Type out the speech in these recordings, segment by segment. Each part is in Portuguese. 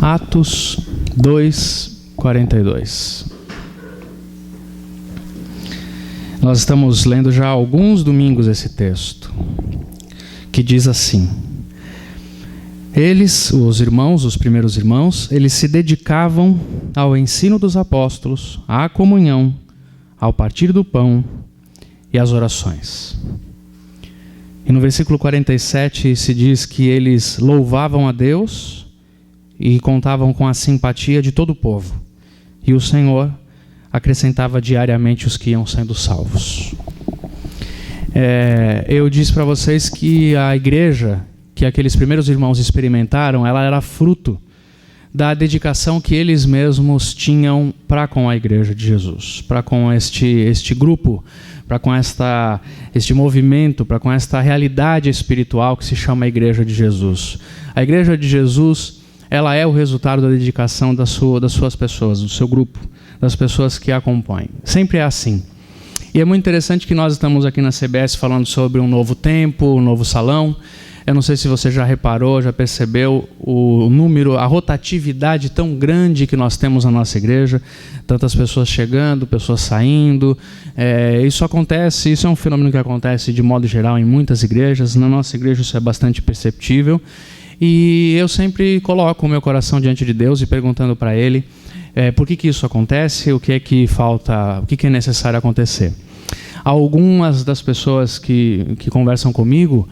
Atos 2:42. Nós estamos lendo já há alguns domingos esse texto, que diz assim: eles, os irmãos, os primeiros irmãos, eles se dedicavam ao ensino dos apóstolos, à comunhão, ao partir do pão e às orações. E no versículo 47 se diz que eles louvavam a Deus e contavam com a simpatia de todo o povo. E o Senhor acrescentava diariamente os que iam sendo salvos. Eu disse para vocês que a igreja que aqueles primeiros irmãos experimentaram, ela era fruto da dedicação que eles mesmos tinham para com a igreja de Jesus, para com este grupo, para com este movimento, para com esta realidade espiritual que se chama a igreja de Jesus. A igreja de Jesus, ela é o resultado da dedicação das suas pessoas, do seu grupo, das pessoas que a acompanham. Sempre é assim. E é muito interessante que nós estamos aqui na CBS falando sobre um novo tempo, um novo salão. Eu não sei se você já reparou, já percebeu o número, a rotatividade tão grande que nós temos na nossa igreja. Tantas pessoas chegando, pessoas saindo. Isso é um fenômeno que acontece de modo geral em muitas igrejas. Na nossa igreja isso é bastante perceptível. E eu sempre coloco o meu coração diante de Deus e perguntando para Ele por que isso acontece, o que é que falta, o que é necessário acontecer. Algumas das pessoas que conversam comigo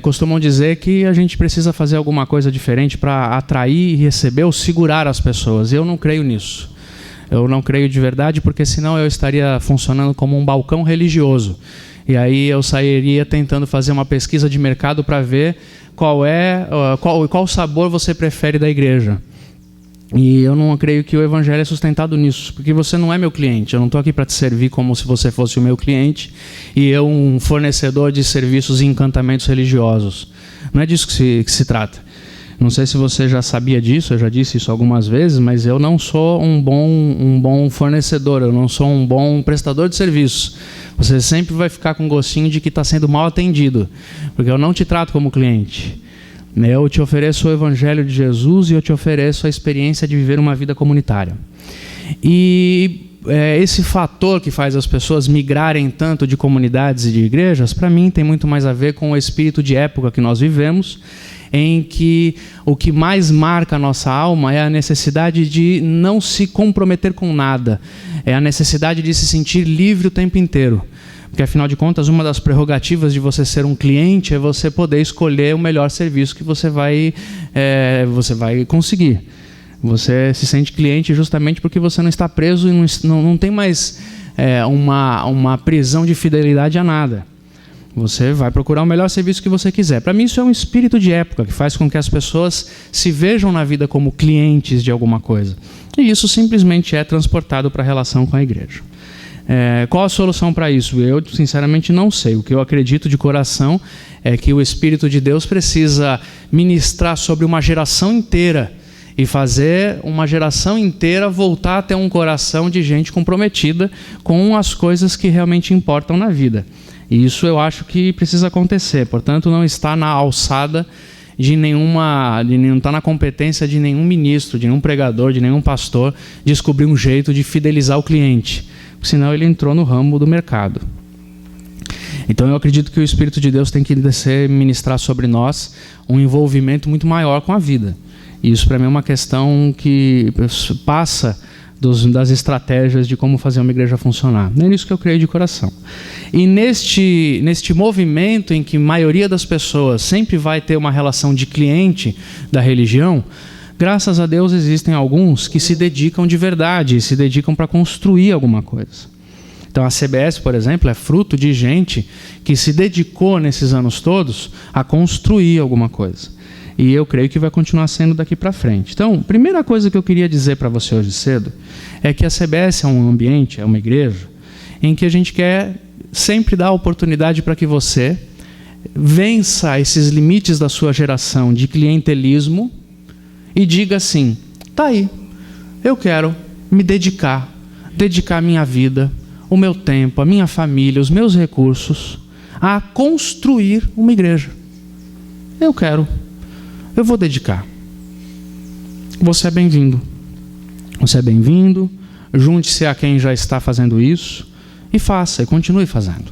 costumam dizer que a gente precisa fazer alguma coisa diferente para atrair, receber ou segurar as pessoas. Eu não creio nisso. Eu não creio de verdade, porque senão eu estaria funcionando como um balcão religioso. E aí eu sairia tentando fazer uma pesquisa de mercado para ver qual sabor você prefere da igreja. E eu não creio que o evangelho é sustentado nisso, porque você não é meu cliente. Eu não estou aqui para te servir como se você fosse o meu cliente e eu um fornecedor de serviços e encantamentos religiosos. Não é disso que se trata. Não sei se você já sabia disso, eu já disse isso algumas vezes, mas eu não sou um bom fornecedor, eu não sou um bom prestador de serviços. Você sempre vai ficar com gostinho de que está sendo mal atendido, porque eu não te trato como cliente. Eu te ofereço o Evangelho de Jesus e eu te ofereço a experiência de viver uma vida comunitária. E esse fator que faz as pessoas migrarem tanto de comunidades e de igrejas, para mim tem muito mais a ver com o espírito de época que nós vivemos, em que o que mais marca a nossa alma é a necessidade de não se comprometer com nada, é a necessidade de se sentir livre o tempo inteiro. Porque, afinal de contas, uma das prerrogativas de você ser um cliente é você poder escolher o melhor serviço que você vai conseguir. Você se sente cliente justamente porque você não está preso e não tem mais uma prisão de fidelidade a nada. Você vai procurar o melhor serviço que você quiser. Para mim, isso é um espírito de época que faz com que as pessoas se vejam na vida como clientes de alguma coisa. E isso simplesmente é transportado para a relação com a igreja. Qual a solução para isso? Eu, sinceramente, não sei. O que eu acredito de coração é que o Espírito de Deus precisa ministrar sobre uma geração inteira e fazer uma geração inteira voltar a ter um coração de gente comprometida com as coisas que realmente importam na vida. E isso eu acho que precisa acontecer. Portanto, não está na alçada não está na competência de nenhum ministro, de nenhum pregador, de nenhum pastor descobrir um jeito de fidelizar o cliente. Senão ele entrou no ramo do mercado. Então eu acredito que o Espírito de Deus tem que descer, ministrar sobre nós um envolvimento muito maior com a vida. E isso para mim é uma questão que passa das estratégias de como fazer uma igreja funcionar. É nisso que eu creio de coração. E neste movimento em que a maioria das pessoas sempre vai ter uma relação de cliente da religião, graças a Deus existem alguns que se dedicam de verdade, se dedicam para construir alguma coisa. Então a CBS, por exemplo, é fruto de gente que se dedicou nesses anos todos a construir alguma coisa. E eu creio que vai continuar sendo daqui para frente. Então, a primeira coisa que eu queria dizer para você hoje cedo é que a CBS é um ambiente, é uma igreja, em que a gente quer sempre dar oportunidade para que você vença esses limites da sua geração de clientelismo e diga assim: tá aí, eu quero me dedicar a minha vida, o meu tempo, a minha família, os meus recursos a construir uma igreja. Eu vou dedicar. você é bem-vindo. Você é bem-vindo, junte-se a quem já está fazendo isso e faça, e continue fazendo.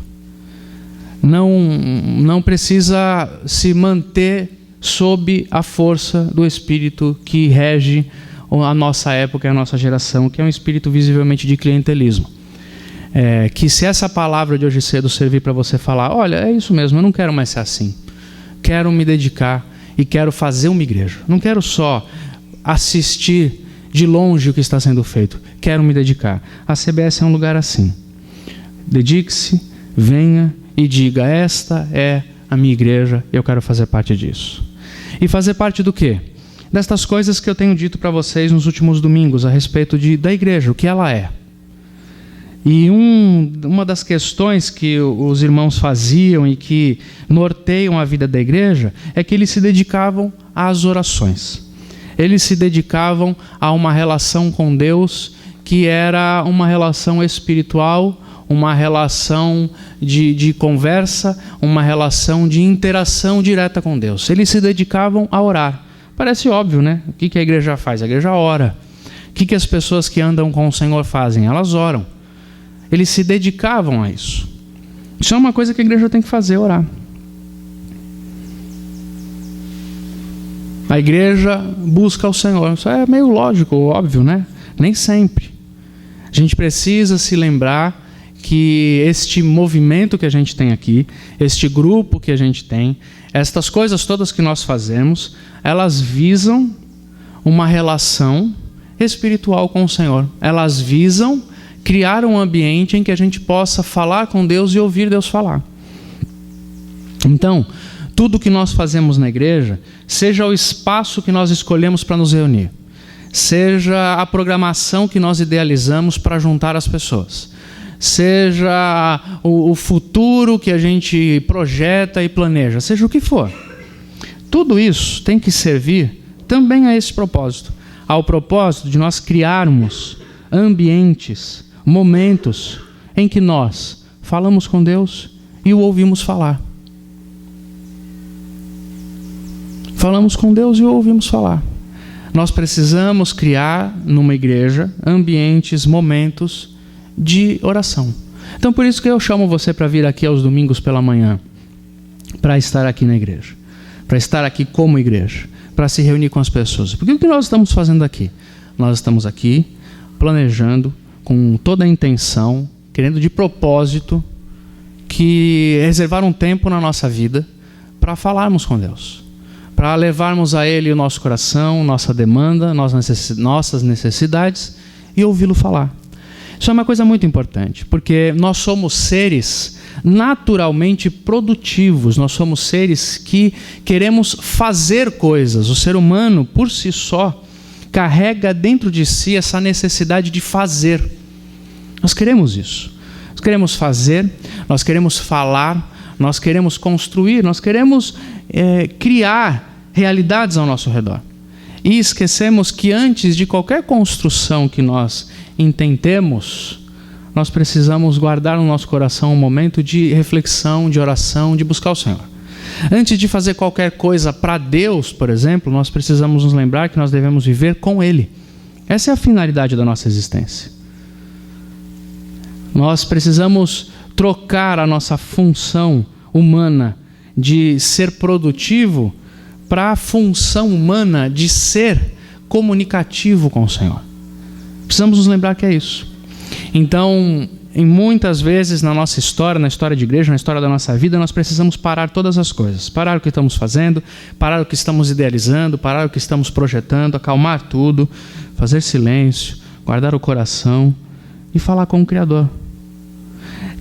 Não precisa se manter sob a força do espírito que rege a nossa época e a nossa geração, que é um espírito visivelmente de clientelismo. Que se essa palavra de hoje cedo servir para você falar, olha, é isso mesmo, eu não quero mais ser assim. Quero me dedicar e quero fazer uma igreja. Não quero só assistir de longe o que está sendo feito. Quero me dedicar. A CBS é um lugar assim. Dedique-se, venha e diga, esta é a minha igreja, eu quero fazer parte disso. E fazer parte do quê? Destas coisas que eu tenho dito para vocês nos últimos domingos a respeito da igreja, o que ela é. E uma das questões que os irmãos faziam e que norteiam a vida da igreja é que eles se dedicavam às orações. Eles se dedicavam a uma relação com Deus que era uma relação espiritual, uma relação de conversa, uma relação de interação direta com Deus. Eles se dedicavam a orar. Parece óbvio, né? O que a igreja faz? A igreja ora. O que as pessoas que andam com o Senhor fazem? Elas oram. Eles se dedicavam a isso. Isso é uma coisa que a igreja tem que fazer, orar. A igreja busca o Senhor. Isso é meio lógico, óbvio, né? Nem sempre. A gente precisa se lembrar que este movimento que a gente tem aqui, este grupo que a gente tem, estas coisas todas que nós fazemos, elas visam uma relação espiritual com o Senhor. Elas visam criar um ambiente em que a gente possa falar com Deus e ouvir Deus falar. Então, tudo que nós fazemos na igreja, seja o espaço que nós escolhemos para nos reunir, seja a programação que nós idealizamos para juntar as pessoas, seja o futuro que a gente projeta e planeja, seja o que for. Tudo isso tem que servir também a esse propósito, ao propósito de nós criarmos ambientes, momentos em que nós falamos com Deus e o ouvimos falar. Falamos com Deus e o ouvimos falar. Nós precisamos criar numa igreja ambientes, momentos de oração. Então por isso que eu chamo você para vir aqui aos domingos pela manhã, para estar aqui na igreja, para estar aqui como igreja, para se reunir com as pessoas. Porque o que nós estamos fazendo aqui? Nós estamos aqui planejando com toda a intenção, querendo de propósito, que reservar um tempo na nossa vida para falarmos com Deus, para levarmos a Ele o nosso coração, nossa demanda, nossas necessidades e ouvi-lo falar. Isso é uma coisa muito importante, porque nós somos seres naturalmente produtivos, nós somos seres que queremos fazer coisas. O ser humano, por si só, carrega dentro de si essa necessidade de fazer. Nós queremos isso. Nós queremos fazer, nós queremos falar, nós queremos construir, nós queremos criar realidades ao nosso redor. E esquecemos que antes de qualquer construção que nós intentemos, nós precisamos guardar no nosso coração um momento de reflexão, de oração, de buscar o Senhor. Antes de fazer qualquer coisa para Deus, por exemplo, nós precisamos nos lembrar que nós devemos viver com Ele. Essa é a finalidade da nossa existência. Nós precisamos trocar a nossa função humana de ser produtivo para a função humana de ser comunicativo com o Senhor. Precisamos nos lembrar que é isso. Então, muitas vezes na nossa história, na história de igreja, na história da nossa vida, nós precisamos parar todas as coisas. Parar o que estamos fazendo, parar o que estamos idealizando, parar o que estamos projetando, acalmar tudo, fazer silêncio, guardar o coração e falar com o Criador.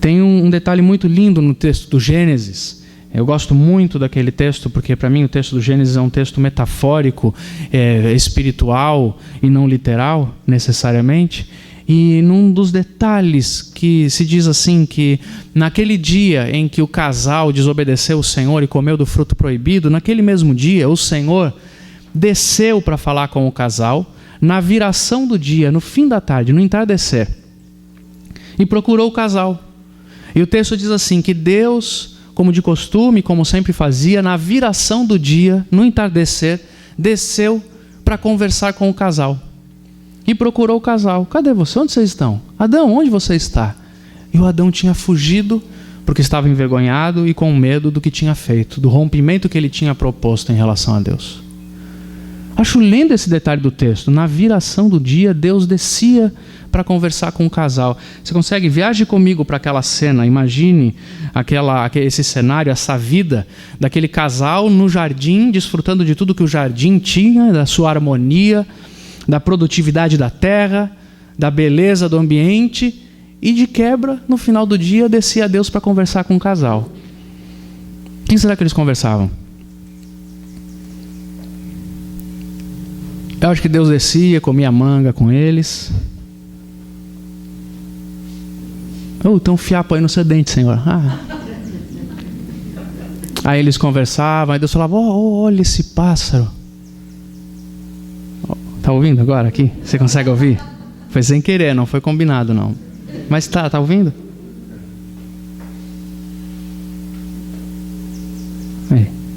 Tem um detalhe muito lindo no texto do Gênesis. Eu gosto muito daquele texto, porque para mim o texto do Gênesis é um texto metafórico, espiritual e não literal, necessariamente. E num dos detalhes que se diz assim, que naquele dia em que o casal desobedeceu o Senhor e comeu do fruto proibido, naquele mesmo dia o Senhor desceu para falar com o casal, na viração do dia, no fim da tarde, no entardecer, e procurou o casal. E o texto diz assim, que Deus, como de costume, como sempre fazia, na viração do dia, no entardecer, desceu para conversar com o casal. E procurou o casal. Cadê você? Onde vocês estão? Adão, onde você está? E o Adão tinha fugido porque estava envergonhado e com medo do que tinha feito, do rompimento que ele tinha proposto em relação a Deus. Acho lindo esse detalhe do texto. Na viração do dia, Deus descia para conversar com o casal. Você consegue? Viaje comigo para aquela cena. Imagine esse cenário, essa vida daquele casal no jardim, desfrutando de tudo que o jardim tinha, da sua harmonia, da produtividade da terra, da beleza do ambiente, e de quebra, no final do dia, descia Deus para conversar com o casal. O que será que eles conversavam? Eu acho que Deus descia, comia manga com eles. Tem um fiapo aí no seu dente, Senhor. Aí eles conversavam, aí Deus falava, olha esse pássaro. Tá ouvindo agora aqui? Você consegue ouvir? Foi sem querer, não foi combinado não. Mas tá ouvindo?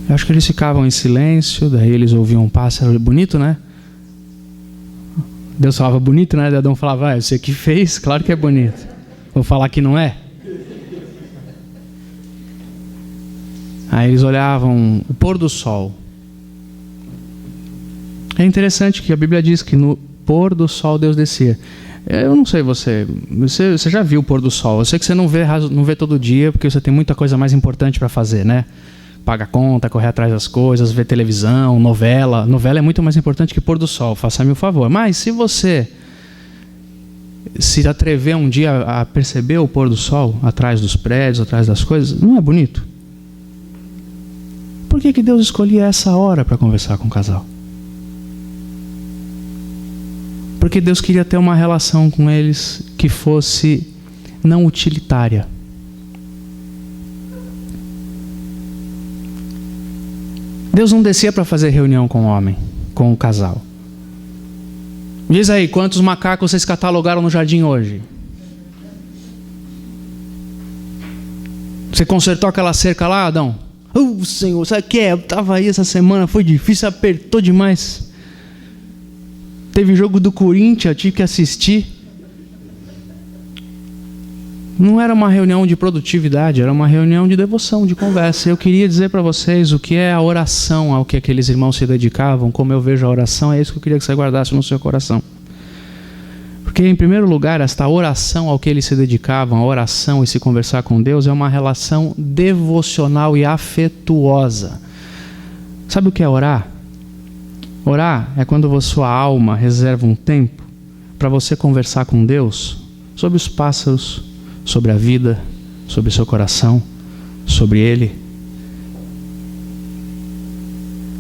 Eu acho que eles ficavam em silêncio, daí eles ouviam um pássaro bonito, né? Deus falava bonito, né? Adão falava, você que fez, claro que é bonito. Vou falar que não é? Aí eles olhavam o pôr do sol. É interessante que a Bíblia diz que no pôr do sol Deus descia. Eu não sei você já viu o pôr do sol. Eu sei que você não vê todo dia, porque você tem muita coisa mais importante para fazer, né? Paga conta, correr atrás das coisas, ver televisão, novela. Novela é muito mais importante que pôr do sol, faça-me o favor. Mas se você se atrever um dia a perceber o pôr do sol atrás dos prédios, atrás das coisas, não é bonito? Por que Deus escolhia essa hora para conversar com o casal? Porque Deus queria ter uma relação com eles que fosse não utilitária. Deus não descia para fazer reunião com o homem, com o casal. Diz aí, quantos macacos vocês catalogaram no jardim hoje? Você consertou aquela cerca lá, Adão? Senhor, sabe o que é? Eu estava aí essa semana, foi difícil, apertou demais. Teve jogo do Corinthians, eu tive que assistir. Não era uma reunião de produtividade, era uma reunião de devoção, de conversa. Eu queria dizer para vocês o que é a oração, ao que aqueles irmãos se dedicavam, como eu vejo a oração, é isso que eu queria que você guardasse no seu coração. Porque, em primeiro lugar, esta oração ao que eles se dedicavam, a oração e se conversar com Deus, é uma relação devocional e afetuosa. Sabe o que é orar? Orar é quando a sua alma reserva um tempo para você conversar com Deus sobre os pássaros, sobre a vida, sobre o seu coração, sobre Ele.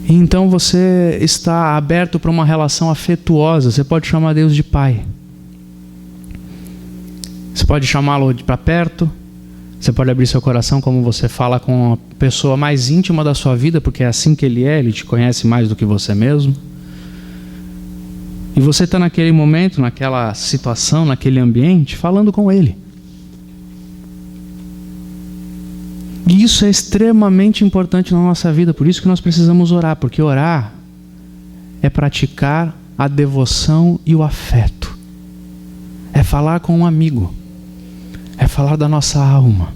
E então você está aberto para uma relação afetuosa. Você pode chamar Deus de Pai. Você pode chamá-lo para perto. Você pode abrir seu coração como você fala com a pessoa mais íntima da sua vida, porque é assim que Ele é, Ele te conhece mais do que você mesmo. E você está naquele momento, naquela situação, naquele ambiente, falando com Ele. E isso é extremamente importante na nossa vida, por isso que nós precisamos orar, porque orar é praticar a devoção e o afeto. É falar com um amigo. É falar da nossa alma.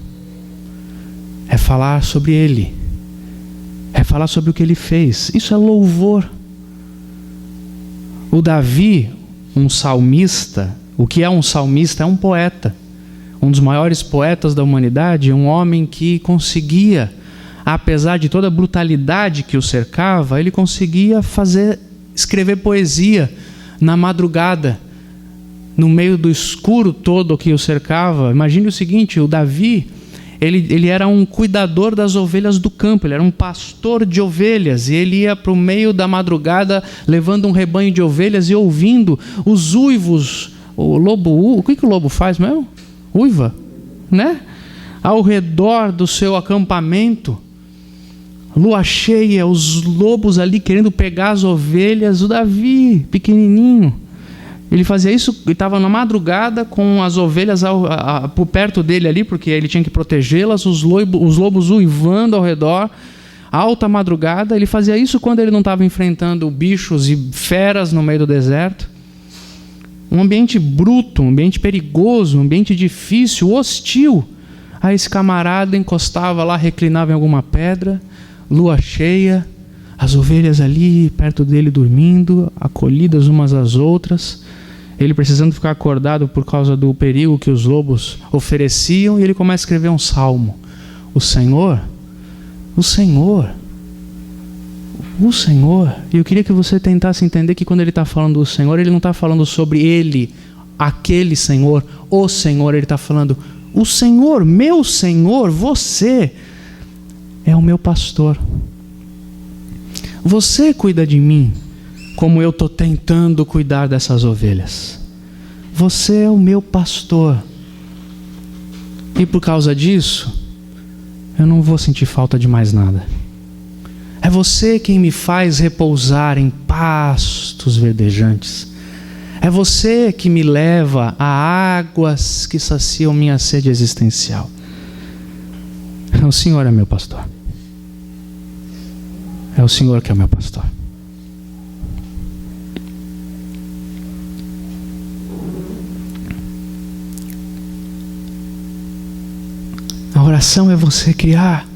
É falar sobre Ele. É falar sobre o que Ele fez. Isso é louvor. O Davi, um salmista, o que é um salmista? É um poeta. Um dos maiores poetas da humanidade, um homem que conseguia, apesar de toda a brutalidade que o cercava, ele conseguia escrever poesia na madrugada, no meio do escuro todo que o cercava. Imagine o seguinte, o Davi, ele era um cuidador das ovelhas do campo, ele era um pastor de ovelhas, e ele ia para o meio da madrugada levando um rebanho de ovelhas e ouvindo os uivos. O que o lobo faz mesmo? Uiva, né? Ao redor do seu acampamento, lua cheia, os lobos ali querendo pegar as ovelhas. O Davi, pequenininho, ele fazia isso, ele estava na madrugada com as ovelhas por perto dele ali, porque ele tinha que protegê-las, os lobos uivando ao redor, alta madrugada. Ele fazia isso quando ele não estava enfrentando bichos e feras no meio do deserto. Um ambiente bruto, um ambiente perigoso, um ambiente difícil, hostil. Aí esse camarada encostava lá, reclinava em alguma pedra, lua cheia, as ovelhas ali perto dele dormindo, acolhidas umas às outras, ele precisando ficar acordado por causa do perigo que os lobos ofereciam, e ele começa a escrever um salmo. O Senhor, e eu queria que você tentasse entender que quando ele está falando do Senhor, ele não está falando sobre ele, aquele Senhor, o Senhor, ele está falando, o Senhor, meu Senhor, você é o meu pastor. Você cuida de mim, como eu estou tentando cuidar dessas ovelhas. Você é o meu pastor. E por causa disso, eu não vou sentir falta de mais nada. É você quem me faz repousar em pastos verdejantes. É você que me leva a águas que saciam minha sede existencial. O Senhor é meu pastor. É o Senhor que é o meu pastor. A oração é você criar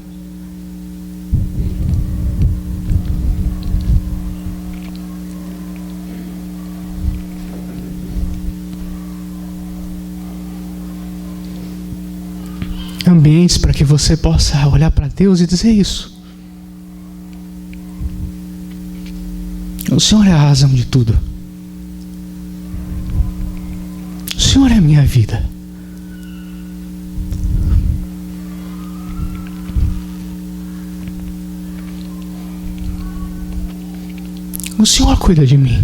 ambientes para que você possa olhar para Deus e dizer isso. O Senhor é a razão de tudo. O Senhor é a minha vida. O Senhor cuida de mim.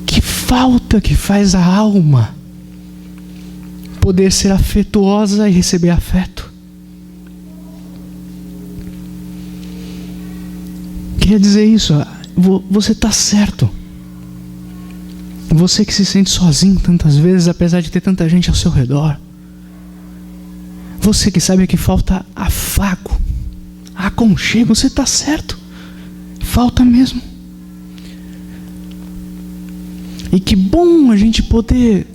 Que falta que faz a alma poder ser afetuosa e receber afeto. Queria dizer isso, você está certo. Você que se sente sozinho tantas vezes, apesar de ter tanta gente ao seu redor. Você que sabe que falta afago, aconchego, você está certo. Falta mesmo. E que bom a gente poder,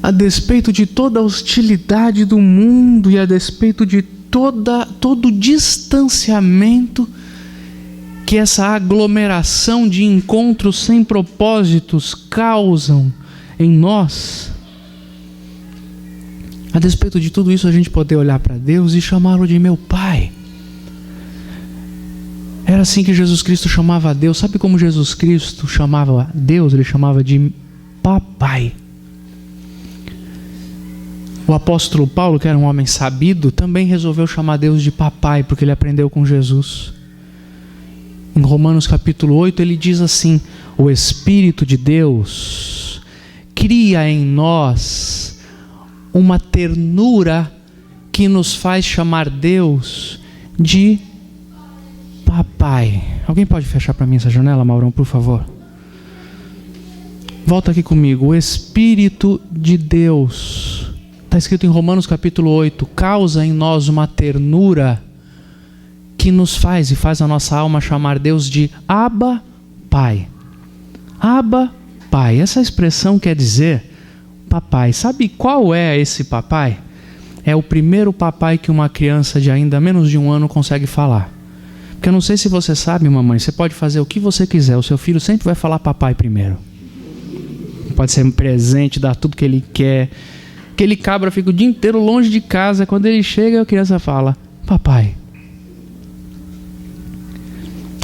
a despeito de toda a hostilidade do mundo e a despeito de todo o distanciamento que essa aglomeração de encontros sem propósitos causam em nós, a despeito de tudo isso, a gente poder olhar para Deus e chamá-lo de meu Pai. Era assim que Jesus Cristo chamava a Deus. Sabe como Jesus Cristo chamava Deus? Ele chamava de Papai. O apóstolo Paulo, que era um homem sabido, também resolveu chamar Deus de Papai, porque ele aprendeu com Jesus. Em Romanos capítulo 8, ele diz assim: o Espírito de Deus cria em nós uma ternura que nos faz chamar Deus de Papai. Alguém pode fechar para mim essa janela, Maurão, por favor? Volta aqui comigo. O Espírito de Deus, está escrito em Romanos capítulo 8, causa em nós uma ternura que nos faz e faz a nossa alma chamar Deus de Abba, Pai. Abba, Pai. Essa expressão quer dizer papai. Sabe qual é esse papai? É o primeiro papai que uma criança de ainda menos de 1 ano consegue falar. Porque eu não sei se você sabe, mamãe, você pode fazer o que você quiser, o seu filho sempre vai falar papai primeiro. Pode ser um presente, dar tudo que ele quer. Aquele cabra fica o dia inteiro longe de casa, quando ele chega a criança fala papai.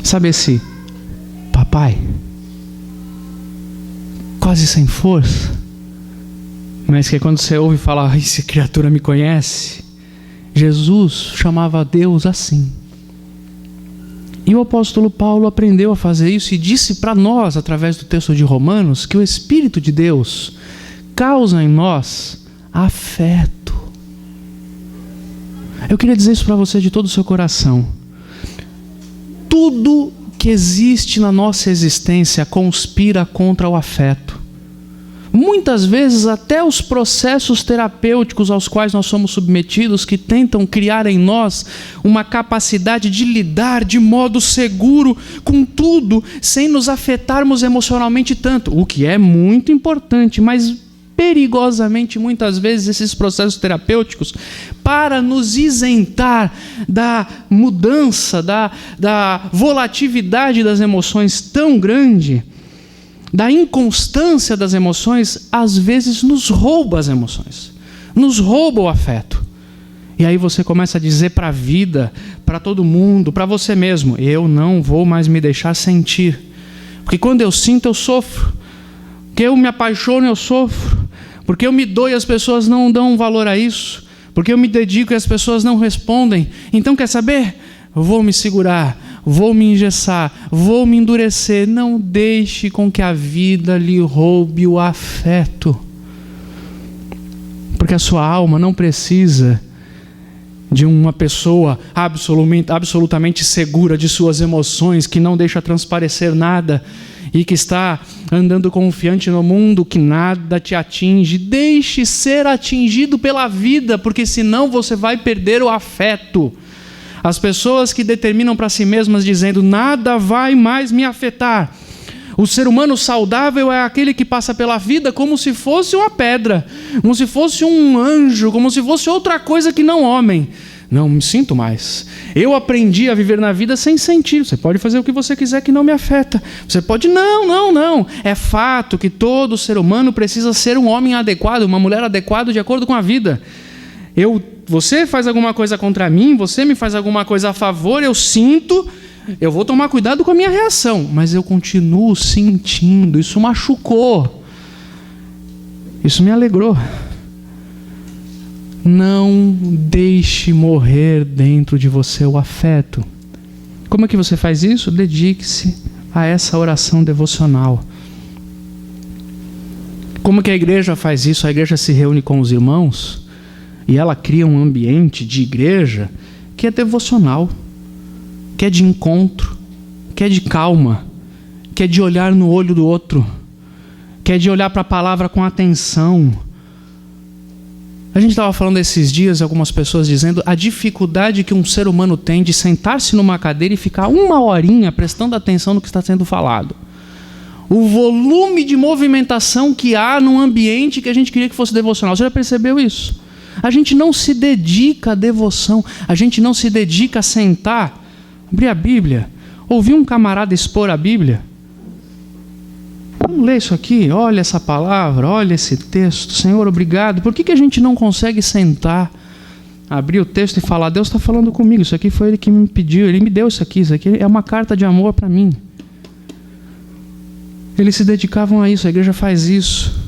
Sabe esse papai? Quase sem força, mas que quando você ouve falar, ai, essa criatura me conhece. Jesus chamava Deus assim. E o apóstolo Paulo aprendeu a fazer isso e disse para nós, através do texto de Romanos, que o Espírito de Deus causa em nós afeto. Eu queria dizer isso para você de todo o seu coração. Tudo que existe na nossa existência conspira contra o afeto. Muitas vezes até os processos terapêuticos aos quais nós somos submetidos, que tentam criar em nós uma capacidade de lidar de modo seguro com tudo, sem nos afetarmos emocionalmente tanto, o que é muito importante, mas perigosamente muitas vezes esses processos terapêuticos, para nos isentar da mudança, da volatilidade das emoções tão grande, da inconstância das emoções, às vezes nos rouba as emoções, nos rouba o afeto. E aí você começa a dizer para a vida, para todo mundo, para você mesmo: eu não vou mais me deixar sentir, porque quando eu sinto eu sofro, porque eu me apaixono eu sofro, porque eu me dou e as pessoas não dão valor a isso, porque eu me dedico e as pessoas não respondem. Então quer saber? Eu vou me segurar, vou me engessar, vou me endurecer. Não deixe com que a vida lhe roube o afeto, porque a sua alma não precisa de uma pessoa absolutamente segura de suas emoções, que não deixa transparecer nada e que está andando confiante no mundo, que nada te atinge. Deixe ser atingido pela vida, porque senão você vai perder o afeto. As pessoas que determinam para si mesmas dizendo: nada vai mais me afetar. O ser humano saudável é aquele que passa pela vida como se fosse uma pedra, como se fosse um anjo, como se fosse outra coisa que não homem. Não me sinto mais. Eu aprendi a viver na vida sem sentir. Você pode fazer o que você quiser que não me afeta. Você pode... Não. É fato que todo ser humano precisa ser um homem adequado, uma mulher adequada de acordo com a vida. Você faz alguma coisa contra mim, você me faz alguma coisa a favor, eu sinto, eu vou tomar cuidado com a minha reação, mas eu continuo sentindo. Isso machucou, isso me alegrou. Não deixe morrer dentro de você o afeto. Como é que você faz isso? Dedique-se a essa oração devocional. Como que a igreja faz isso? A igreja se reúne com os irmãos e ela cria um ambiente de igreja que é devocional, que é de encontro, que é de calma, que é de olhar no olho do outro, que é de olhar para a palavra com atenção. A gente estava falando esses dias, algumas pessoas dizendo a dificuldade que um ser humano tem de sentar-se numa cadeira e ficar uma horinha prestando atenção no que está sendo falado. O volume de movimentação que há num ambiente que a gente queria que fosse devocional. Você já percebeu isso? A gente não se dedica à devoção, a gente não se dedica a sentar, abrir a Bíblia, ouvir um camarada expor a Bíblia. Vamos ler isso aqui, olha essa palavra, olha esse texto. Senhor, obrigado. Por que a gente não consegue sentar, abrir o texto e falar: Deus está falando comigo, isso aqui foi Ele que me pediu, Ele me deu isso aqui é uma carta de amor para mim. Eles se dedicavam a isso, a igreja faz isso.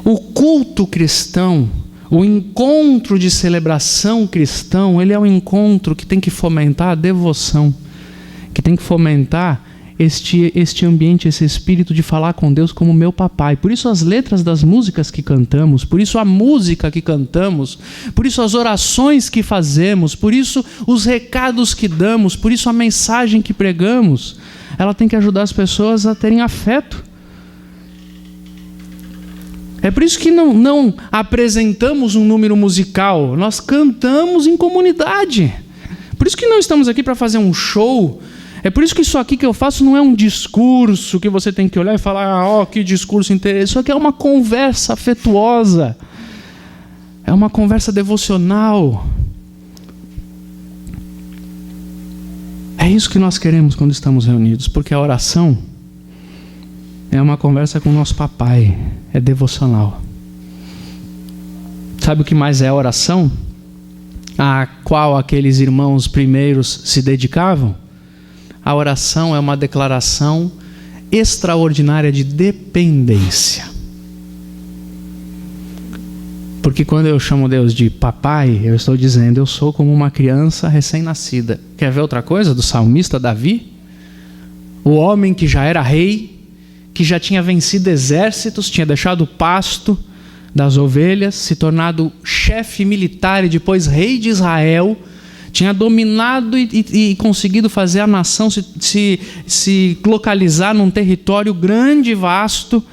O culto cristão, o encontro de celebração cristão, ele é um encontro que tem que fomentar a devoção, que tem que fomentar este ambiente, esse espírito de falar com Deus como meu papai. Por isso as letras das músicas que cantamos, por isso a música que cantamos, por isso as orações que fazemos, por isso os recados que damos, por isso a mensagem que pregamos, ela tem que ajudar as pessoas a terem afeto. É por isso que não apresentamos um número musical, nós cantamos em comunidade. Por isso que não estamos aqui para fazer um show. É por isso que isso aqui que eu faço não é um discurso que você tem que olhar e falar: que discurso interessante. Isso aqui é uma conversa afetuosa. É uma conversa devocional. É isso que nós queremos quando estamos reunidos, porque a oração é uma conversa com o nosso papai, é devocional. Sabe o que mais é a oração? A qual aqueles irmãos primeiros se dedicavam? A oração é uma declaração extraordinária de dependência. Porque quando eu chamo Deus de papai, eu estou dizendo: eu sou como uma criança recém-nascida. Quer ver outra coisa do salmista Davi? O homem que já era rei, que já tinha vencido exércitos, tinha deixado o pasto das ovelhas, se tornado chefe militar e depois rei de Israel, tinha dominado e conseguido fazer a nação se localizar num território grande e vasto.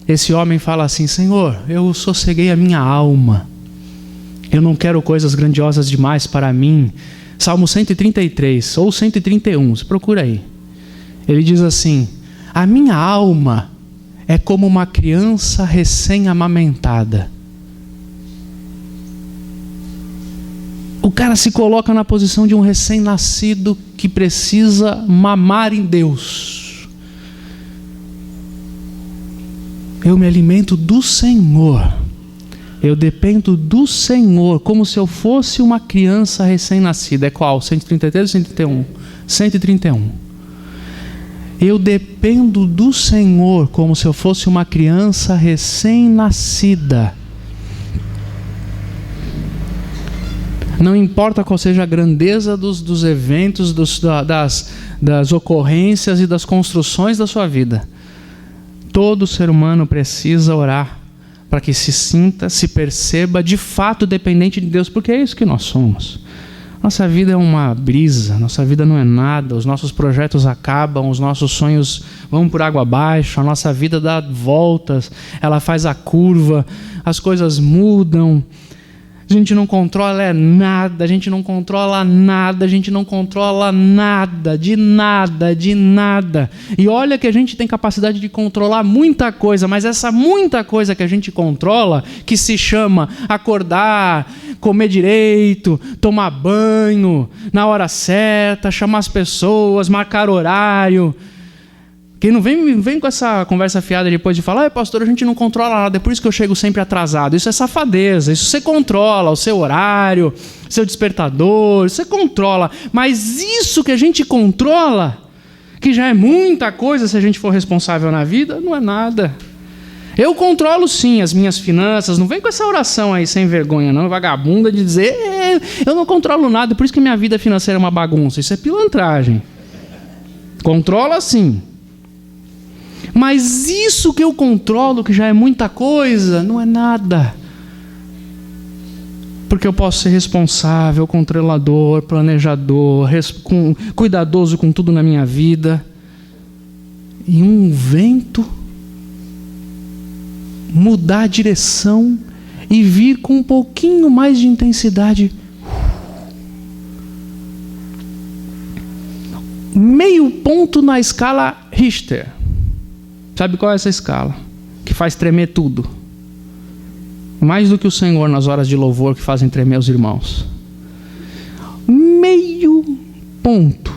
esse homem fala assim: Senhor, eu sosseguei a minha alma, eu não quero coisas grandiosas demais para mim. Salmo 133 ou 131, você procura aí. Ele diz assim: a minha alma é como uma criança recém-amamentada. O cara se coloca na posição de um recém-nascido que precisa mamar em Deus. Eu me alimento do Senhor. Eu dependo do Senhor, como se eu fosse uma criança recém-nascida. É qual? 133 ou 131? 131. Eu dependo do Senhor, como se eu fosse uma criança recém-nascida. Não importa qual seja a grandeza dos eventos, das ocorrências e das construções da sua vida. Todo ser humano precisa orar para que se sinta, se perceba de fato dependente de Deus, porque é isso que nós somos. Nossa vida é uma brisa, nossa vida não é nada, os nossos projetos acabam, os nossos sonhos vão por água abaixo, a nossa vida dá voltas, ela faz a curva, as coisas mudam. A gente não controla nada, a gente não controla nada, a gente não controla nada, de nada, de nada. E olha que a gente tem capacidade de controlar muita coisa, mas essa muita coisa que a gente controla, que se chama acordar, comer direito, tomar banho, na hora certa, chamar as pessoas, marcar horário. Quem não vem com essa conversa fiada depois de falar: pastor, a gente não controla nada, é por isso que eu chego sempre atrasado. Isso é safadeza, isso você controla, o seu horário, seu despertador, você controla. Mas isso que a gente controla, que já é muita coisa se a gente for responsável na vida, não é nada. Eu controlo sim as minhas finanças, não vem com essa oração aí sem vergonha não, vagabunda, de dizer: eu não controlo nada, por isso que minha vida financeira é uma bagunça. Isso é pilantragem. Controla sim. Mas isso que eu controlo, que já é muita coisa, não é nada. Porque eu posso ser responsável, controlador, planejador, cuidadoso com tudo na minha vida. E um vento mudar a direção e vir com um pouquinho mais de intensidade. Meio ponto na escala Richter. Sabe qual é essa escala? Que faz tremer tudo. Mais do que o Senhor nas horas de louvor que fazem tremer os irmãos. Meio ponto.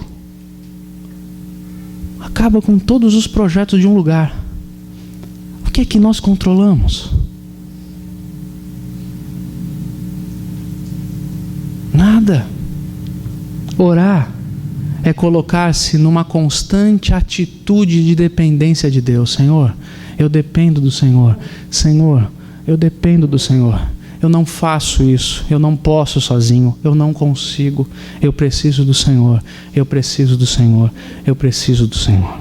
Acaba com todos os projetos de um lugar. O que é que nós controlamos? Nada. Orar é colocar-se numa constante atitude de dependência de Deus. Senhor, eu dependo do Senhor. Senhor, eu dependo do Senhor. Eu não faço isso. Eu não posso sozinho. Eu não consigo. Eu preciso do Senhor. Eu preciso do Senhor. Eu preciso do Senhor.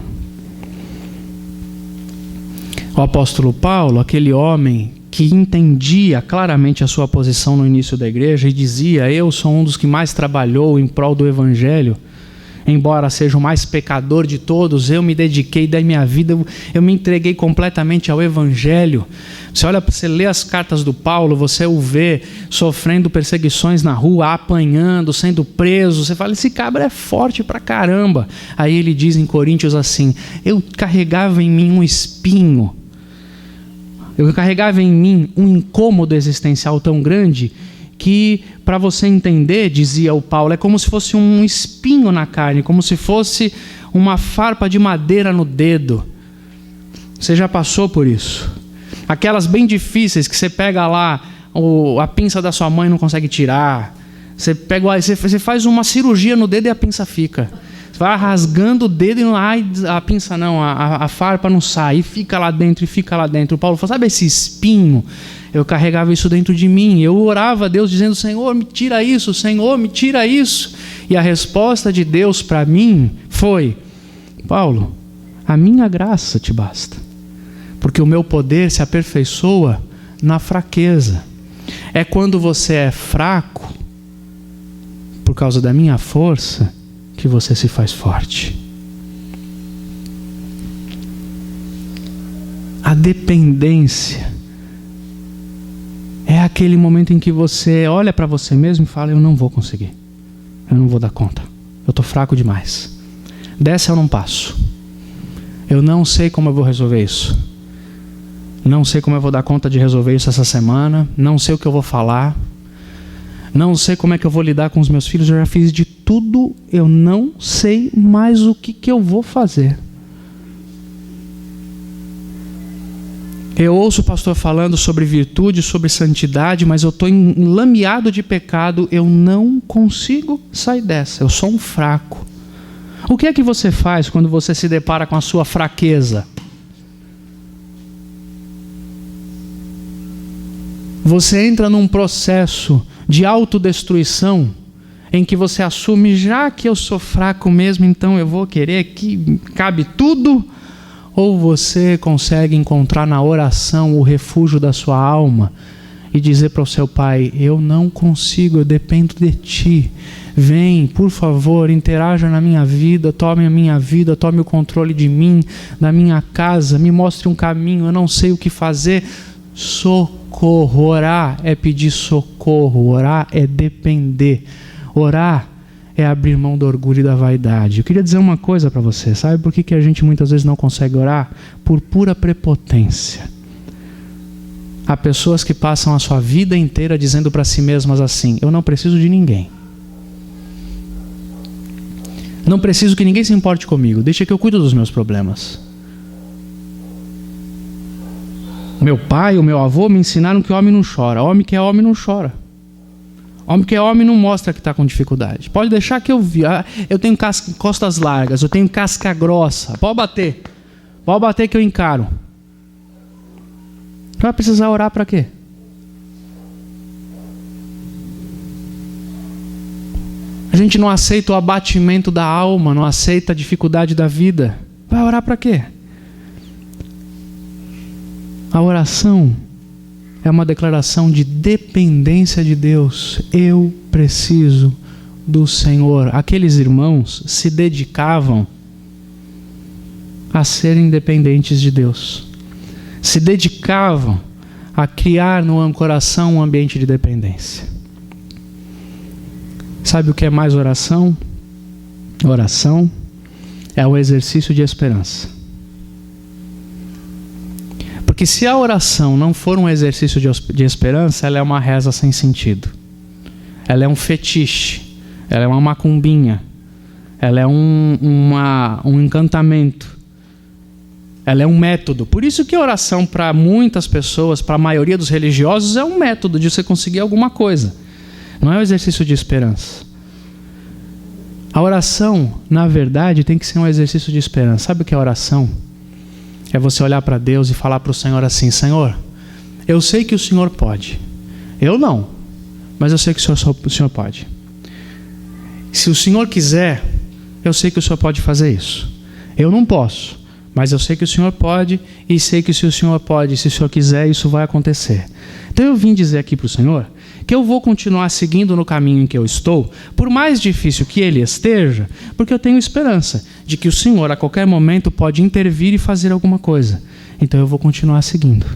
O apóstolo Paulo, aquele homem que entendia claramente a sua posição no início da igreja e dizia: eu sou um dos que mais trabalhou em prol do evangelho. Embora seja o mais pecador de todos, eu me dediquei, dei minha vida, eu me entreguei completamente ao Evangelho. Você lê as cartas do Paulo, você o vê sofrendo perseguições na rua, apanhando, sendo preso. Você fala: esse cabra é forte pra caramba. Aí ele diz em Coríntios assim: eu carregava em mim um espinho. Eu carregava em mim um incômodo existencial tão grande que, para você entender, dizia o Paulo, é como se fosse um espinho na carne, como se fosse uma farpa de madeira no dedo. Você já passou por isso? Aquelas bem difíceis que você pega lá a pinça da sua mãe e não consegue tirar. Você faz uma cirurgia no dedo e a pinça fica. Você vai rasgando o dedo e a pinça não, a farpa não sai, e fica lá dentro, e fica lá dentro. O Paulo falou: sabe esse espinho? Eu carregava isso dentro de mim. Eu orava a Deus dizendo: Senhor, me tira isso, Senhor, me tira isso. E a resposta de Deus para mim foi: Paulo, a minha graça te basta, porque o meu poder se aperfeiçoa na fraqueza. É quando você é fraco, por causa da minha força, que você se faz forte. A dependência é aquele momento em que você olha para você mesmo e fala: eu não vou conseguir, eu não vou dar conta, eu estou fraco demais, dessa eu não passo, eu não sei como eu vou resolver isso, não sei como eu vou dar conta de resolver isso essa semana, não sei o que eu vou falar, não sei como é que eu vou lidar com os meus filhos, eu já fiz de tudo, eu não sei mais o que eu vou fazer. Eu ouço o pastor falando sobre virtude, sobre santidade, mas eu estou enlameado de pecado, eu não consigo sair dessa, eu sou um fraco. O que é que você faz quando você se depara com a sua fraqueza? Você entra num processo de autodestruição, em que você assume: já que eu sou fraco mesmo, então eu vou querer que cabe tudo? Ou você consegue encontrar na oração o refúgio da sua alma e dizer para o seu Pai: eu não consigo, eu dependo de Ti. Vem, por favor, interaja na minha vida, tome a minha vida, tome o controle de mim, da minha casa, me mostre um caminho, eu não sei o que fazer. Socorro. Orar é pedir socorro, orar é depender, orar é abrir mão do orgulho e da vaidade. Eu queria dizer uma coisa para você. Sabe por que a gente muitas vezes não consegue orar? Por pura prepotência. Há pessoas que passam a sua vida inteira dizendo para si mesmas assim: eu não preciso de ninguém. Não preciso que ninguém se importe comigo. Deixa que eu cuido dos meus problemas. Meu pai, o meu avô me ensinaram que homem não chora. Homem que é homem não chora. Homem que é homem não mostra que está com dificuldade. Pode deixar que eu vi. Eu tenho costas largas, eu tenho casca grossa. Pode bater que eu encaro. Vai precisar orar para quê? A gente não aceita o abatimento da alma, não aceita a dificuldade da vida. Vai orar para quê? A oração é uma declaração de dependência de Deus. Eu preciso do Senhor. Aqueles irmãos se dedicavam a serem dependentes de Deus. Se dedicavam a criar no coração um ambiente de dependência. Sabe o que é mais oração? Oração é o exercício de esperança. Porque se a oração não for um exercício de esperança, ela é uma reza sem sentido. Ela é um fetiche. Ela é uma macumbinha. Ela é um encantamento. Ela é um método. Por isso que a oração para muitas pessoas, para a maioria dos religiosos, é um método de você conseguir alguma coisa. Não é um exercício de esperança. A oração, na verdade, tem que ser um exercício de esperança. Sabe o que é oração? É você olhar para Deus e falar para o Senhor assim: Senhor, eu sei que o Senhor pode. Eu não, mas eu sei que o Senhor pode. Se o Senhor quiser, eu sei que o Senhor pode fazer isso. Eu não posso, mas eu sei que o Senhor pode, e sei que se o Senhor pode, se o Senhor quiser, isso vai acontecer. Então eu vim dizer aqui para o Senhor que eu vou continuar seguindo no caminho em que eu estou, por mais difícil que ele esteja, porque eu tenho esperança de que o Senhor a qualquer momento pode intervir e fazer alguma coisa. Então eu vou continuar seguindo.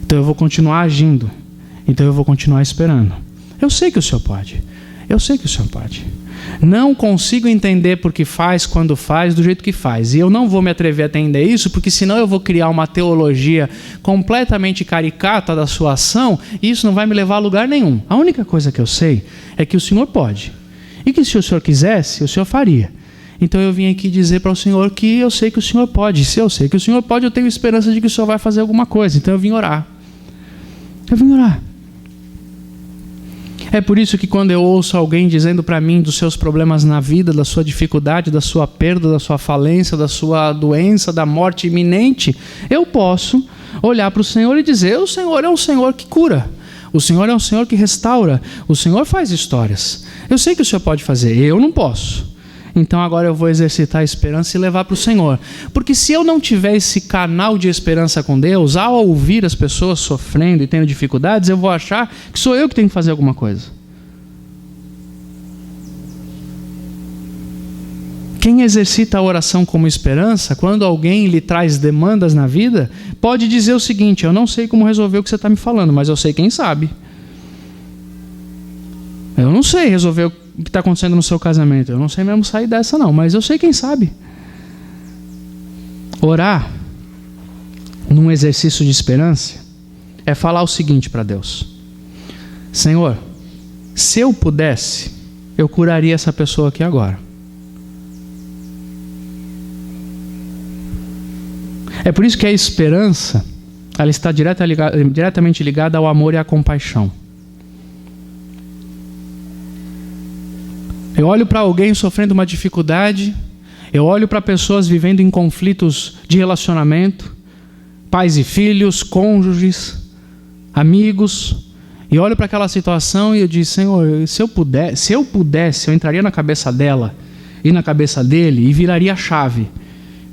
Então eu vou continuar agindo. Então eu vou continuar esperando. Eu sei que o Senhor pode. Eu sei que o Senhor pode. Não consigo entender por que faz, quando faz, do jeito que faz. E eu não vou me atrever a entender isso, porque senão eu vou criar uma teologia completamente caricata da sua ação, e isso não vai me levar a lugar nenhum. A única coisa que eu sei é que o Senhor pode. E que se o Senhor quisesse, o Senhor faria. Então eu vim aqui dizer para o Senhor que eu sei que o Senhor pode. Se eu sei que o Senhor pode, eu tenho esperança de que o Senhor vai fazer alguma coisa. Então eu vim orar. Eu vim orar. É por isso que quando eu ouço alguém dizendo para mim dos seus problemas na vida, da sua dificuldade, da sua perda, da sua falência, da sua doença, da morte iminente, eu posso olhar para o Senhor e dizer: o Senhor é um Senhor que cura. O Senhor é um Senhor que restaura. O Senhor faz histórias. Eu sei que o Senhor pode fazer, eu não posso. Então agora eu vou exercitar a esperança e levar para o Senhor. Porque se eu não tiver esse canal de esperança com Deus, ao ouvir as pessoas sofrendo e tendo dificuldades, eu vou achar que sou eu que tenho que fazer alguma coisa. Quem exercita a oração como esperança, quando alguém lhe traz demandas na vida, pode dizer o seguinte: eu não sei como resolver o que você está me falando, mas eu sei quem sabe. Eu não sei resolver o que está acontecendo no seu casamento, eu não sei mesmo sair dessa não, mas eu sei quem sabe. Orar num exercício de esperança é falar o seguinte para Deus: Senhor, se eu pudesse, eu curaria essa pessoa aqui agora. É por isso que a esperança, ela está diretamente ligada ao amor e à compaixão. Eu olho para alguém sofrendo uma dificuldade, eu olho para pessoas vivendo em conflitos de relacionamento, pais e filhos, cônjuges, amigos, e olho para aquela situação e eu digo: Senhor, se eu pudesse, eu entraria na cabeça dela e na cabeça dele e viraria a chave,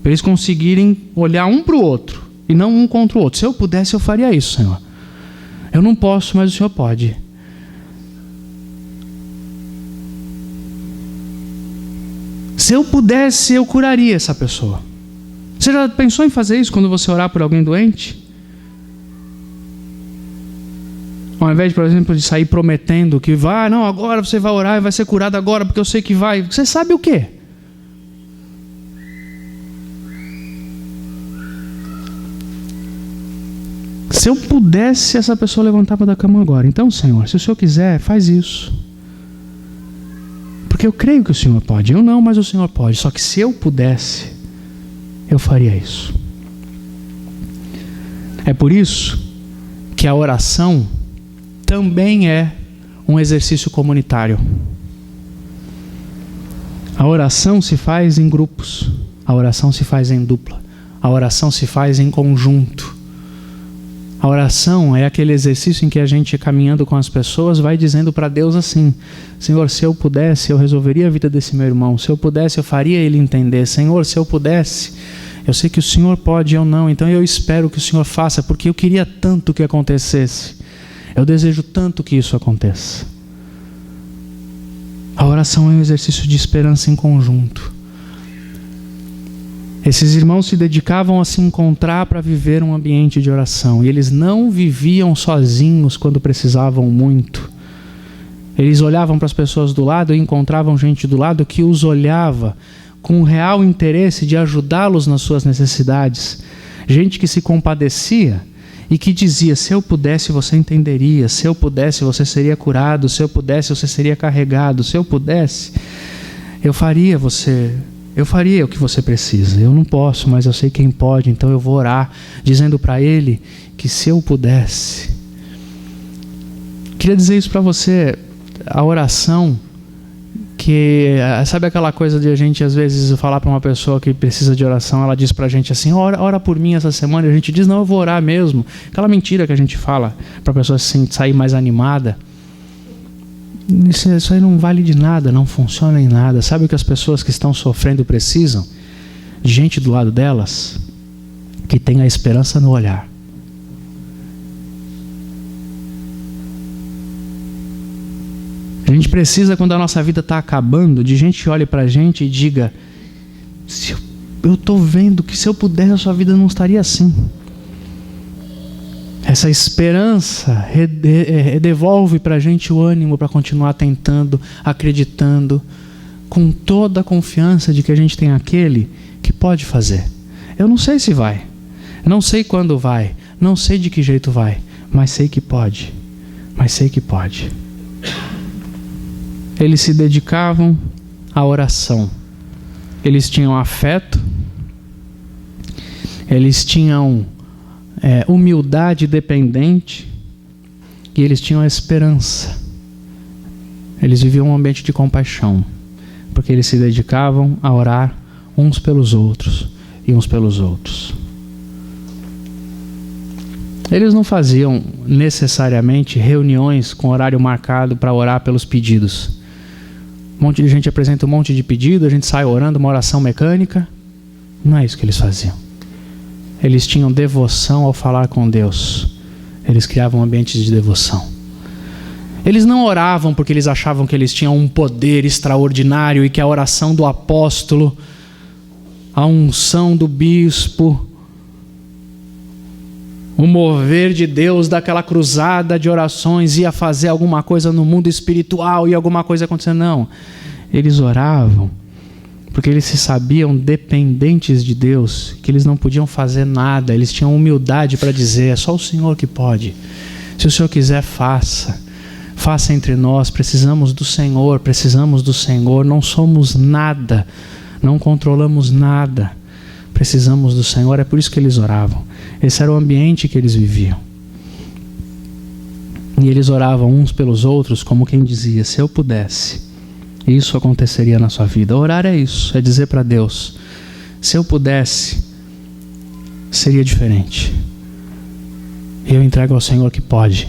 para eles conseguirem olhar um para o outro e não um contra o outro. Se eu pudesse, eu faria isso, Senhor. Eu não posso, mas o Senhor pode. Se eu pudesse, eu curaria essa pessoa. Você já pensou em fazer isso quando você orar por alguém doente? Ao invés, por exemplo, de sair prometendo que vai, não, agora você vai orar e vai ser curado agora, porque eu sei que vai. Você sabe o quê? Se eu pudesse, essa pessoa levantava da cama agora. Então, Senhor, se o Senhor quiser, faz isso. Porque eu creio que o Senhor pode. Eu não, mas o Senhor pode. Só que se eu pudesse, eu faria isso. É por isso que a oração também é um exercício comunitário. A oração se faz em grupos. A oração se faz em dupla. A oração se faz em conjunto. A oração é aquele exercício em que a gente, caminhando com as pessoas, vai dizendo para Deus assim: Senhor, se eu pudesse, eu resolveria a vida desse meu irmão. Se eu pudesse, eu faria ele entender. Senhor, se eu pudesse, eu sei que o Senhor pode, eu não. Então eu espero que o Senhor faça, porque eu queria tanto que acontecesse. Eu desejo tanto que isso aconteça. A oração é um exercício de esperança em conjunto. Esses irmãos se dedicavam a se encontrar para viver um ambiente de oração. E eles não viviam sozinhos quando precisavam muito. Eles olhavam para as pessoas do lado e encontravam gente do lado que os olhava com o real interesse de ajudá-los nas suas necessidades. Gente que se compadecia e que dizia: se eu pudesse, você entenderia. Se eu pudesse, você seria curado. Se eu pudesse, você seria carregado. Se eu pudesse, eu faria o que você precisa. Eu não posso, mas eu sei quem pode, então eu vou orar, dizendo para ele que se eu pudesse. Queria dizer isso para você. A oração, que sabe aquela coisa de a gente às vezes falar para uma pessoa que precisa de oração, ela diz para a gente assim: ora por mim essa semana, e a gente diz: não, eu vou orar mesmo. Aquela mentira que a gente fala para a pessoa assim, sair mais animada. Isso aí não vale de nada, não funciona em nada. Sabe o que as pessoas que estão sofrendo precisam? De gente do lado delas que tenha a esperança no olhar. A gente precisa, quando a nossa vida está acabando, de gente que olhe para a gente e diga: eu estou vendo que se eu pudesse a sua vida não estaria assim. Essa esperança devolve para a gente o ânimo para continuar tentando, acreditando, com toda a confiança de que a gente tem aquele que pode fazer. Eu não sei se vai, não sei quando vai, não sei de que jeito vai, mas sei que pode, Eles se dedicavam à oração. Eles tinham afeto, eles tinham humildade dependente, e eles tinham a esperança. Eles viviam um ambiente de compaixão, porque eles se dedicavam a orar uns pelos outros e uns pelos outros. Eles não faziam necessariamente reuniões com horário marcado para orar pelos pedidos. Um monte de gente apresenta um monte de pedido, a gente sai orando uma oração mecânica. Não é isso que eles faziam. Eles tinham devoção ao falar com Deus. Eles criavam ambientes de devoção. Eles não oravam porque eles achavam que eles tinham um poder extraordinário e que a oração do apóstolo, a unção do bispo, o mover de Deus daquela cruzada de orações ia fazer alguma coisa no mundo espiritual e alguma coisa acontecer. Não, eles oravam porque eles se sabiam dependentes de Deus, que eles não podiam fazer nada, eles tinham humildade para dizer: é só o Senhor que pode. Se o Senhor quiser, faça entre nós, precisamos do Senhor, não somos nada, não controlamos nada, precisamos do Senhor. É por isso que eles oravam. Esse era o ambiente que eles viviam. E eles oravam uns pelos outros, como quem dizia: se eu pudesse, isso aconteceria na sua vida. Orar é isso, é dizer para Deus: se eu pudesse, seria diferente. E eu entrego ao Senhor que pode,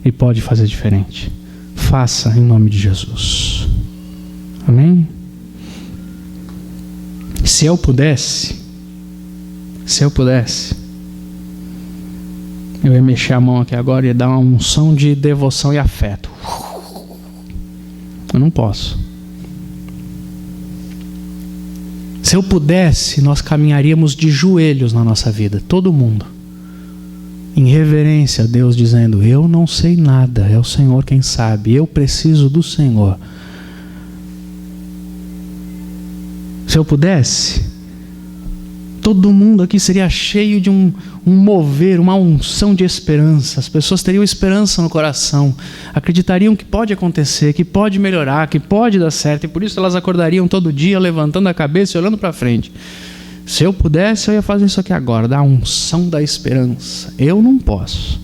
e pode fazer diferente. Faça em nome de Jesus. Amém? Se eu pudesse, eu ia mexer a mão aqui agora e ia dar uma unção de devoção e afeto. Eu não posso. Se eu pudesse, nós caminharíamos de joelhos na nossa vida, todo mundo, em reverência a Deus, dizendo: eu não sei nada, é o Senhor quem sabe, eu preciso do Senhor. Se eu pudesse, todo mundo aqui seria cheio de um mover, uma unção de esperança. As pessoas teriam esperança no coração, acreditariam que pode acontecer, que pode melhorar, que pode dar certo, e por isso elas acordariam todo dia levantando a cabeça e olhando para frente. Se eu pudesse, eu ia fazer isso aqui agora, dar a unção da esperança. Eu não posso,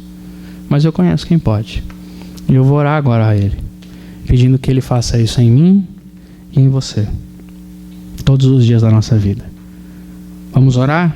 mas eu conheço quem pode, e eu vou orar agora a Ele, pedindo que Ele faça isso em mim e em você, todos os dias da nossa vida. Vamos orar?